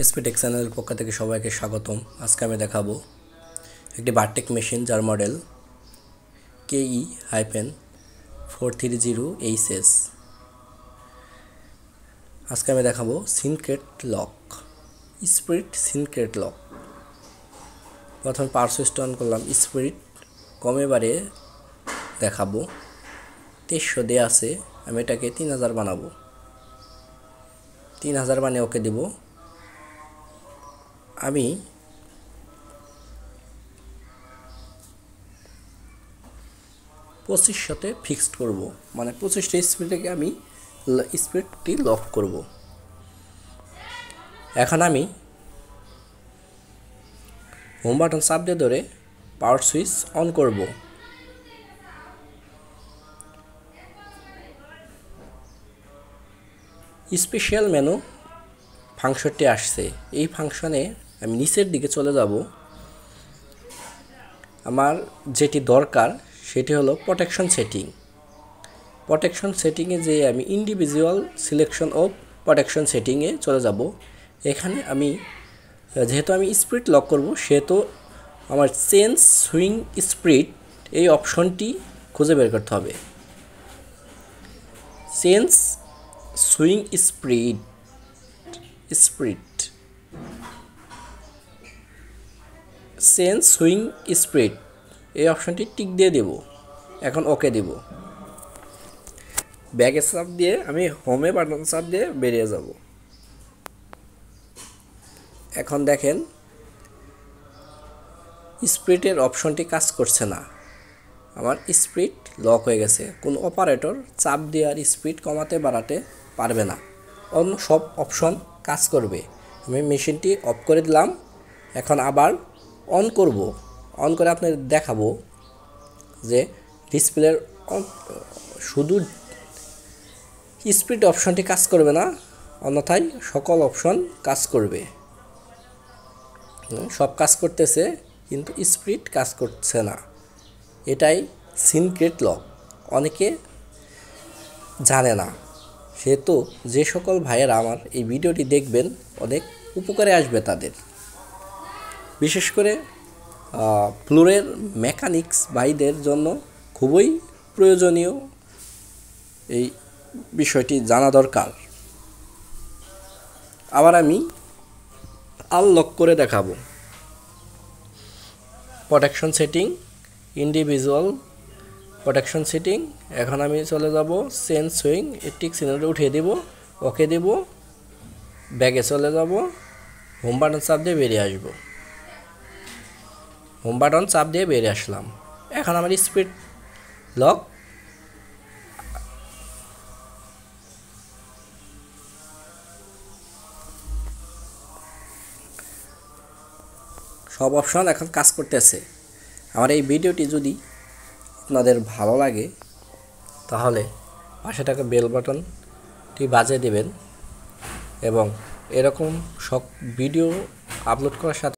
এসপিটেক চ্যানেলের পক্ষ থেকে সবাইকে স্বাগতম। আজকে আমি দেখাবো একটি ভার্টেক মেশিন যার মডেল KE-430HS। আজকে আমি দেখাবো সিনক্রেট লক, স্পিরিট সিনক্রেট লক। প্রথমে পাওয়ার সুইচটা অন করলাম, স্পিরিট কমে বাড়িয়ে দেখাবো। 2300 দেওয়া আছে, আমি এটাকে 3000 বানাবো। 3000 বানিয়ে ওকে দিব। আমি 2500-তে ফিক্সড করব, মানে 25টা স্পিডে আমি স্পিডটি লক করব। এখন আমি হোম বাটন চাপ দিয়ে ধরে পাওয়ার সুইচ অন করব। স্পেশাল মেনু ফাংশনটি আসছে, এই ফাংশনে আমি নিচের দিকে চলে যাব। আমার যেটি দরকার সেটি হলো প্রোটেকশন সেটিং। প্রোটেকশন সেটিংয়ে যে আমি ইন্ডিভিজুয়াল সিলেকশন অফ প্রোটেকশন সেটিংয়ে চলে যাব। এখানে আমি যেহেতু আমি স্পিড লক করব, সেহেতু আমার চেঞ্জ সুইং স্পিড এই অপশনটি খুঁজে বের করতে হবে। Change swing speed change swing speed এই অপশনটি টিক দিয়ে দেব। এখন ওকে দেব। ব্যাগে চাপ দিয়ে আমি হোমে বাটন চাপ দিয়ে বেরিয়ে যাব। এখন দেখেন স্পিডের অপশনটি কাজ করছে না, আমার স্পিড লক হয়ে গেছে। কোনো অপারেটর চাপ দিয়ে আর স্পিড কমাতে বাড়াতে পারবে না, অন্য সব অপশন কাজ করবে। আমি মেশিনটি অফ করে দিলাম। এখন আবার অন করব। অন করে আপনাদের দেখাবো যে ডিসপ্লের শুধু স্পিড অপশনটি কাজ করবে না, অন্যথায় সকল অপশন কাজ করবে। সব কাজ করতেছে কিন্তু স্পিড কাজ করছে না। এটাই সিনক্রেট লক, অনেকে জানে না। সেহেতু যে সকল ভাইয়েরা আমার এই ভিডিওটি দেখবেন অনেক উপকারে আসবে তাদের। বিশেষ করে ফ্লোরের মেকানিক্স ভাইদের জন্য খুবই প্রয়োজনীয় এই বিষয়টি জানা দরকার। আবার আমি আনলক করে দেখাবো। Protection setting, individual protection setting. এখন আমি চলে যাব চেঞ্জ সুইং, টিক সিগন্যালটা উঠিয়ে দেব, ওকে দেব। ব্যাগে চলে যাব, হোম বাটন চাপ দিয়ে বেরিয়ে আসবো। হোম বাটন চাপ দিয়ে বেরিয়ে আসলাম। এখন আমার স্পিড লক সব অপশন এখন কাজ করতেছে। আমার এই ভিডিওটি যদি আপনাদের ভালো লাগে তাহলে পাশে থাকা বেল বাটনটি বাজিয়ে দেবেন এবং এরকম সব ভিডিও আপলোড করার সাথে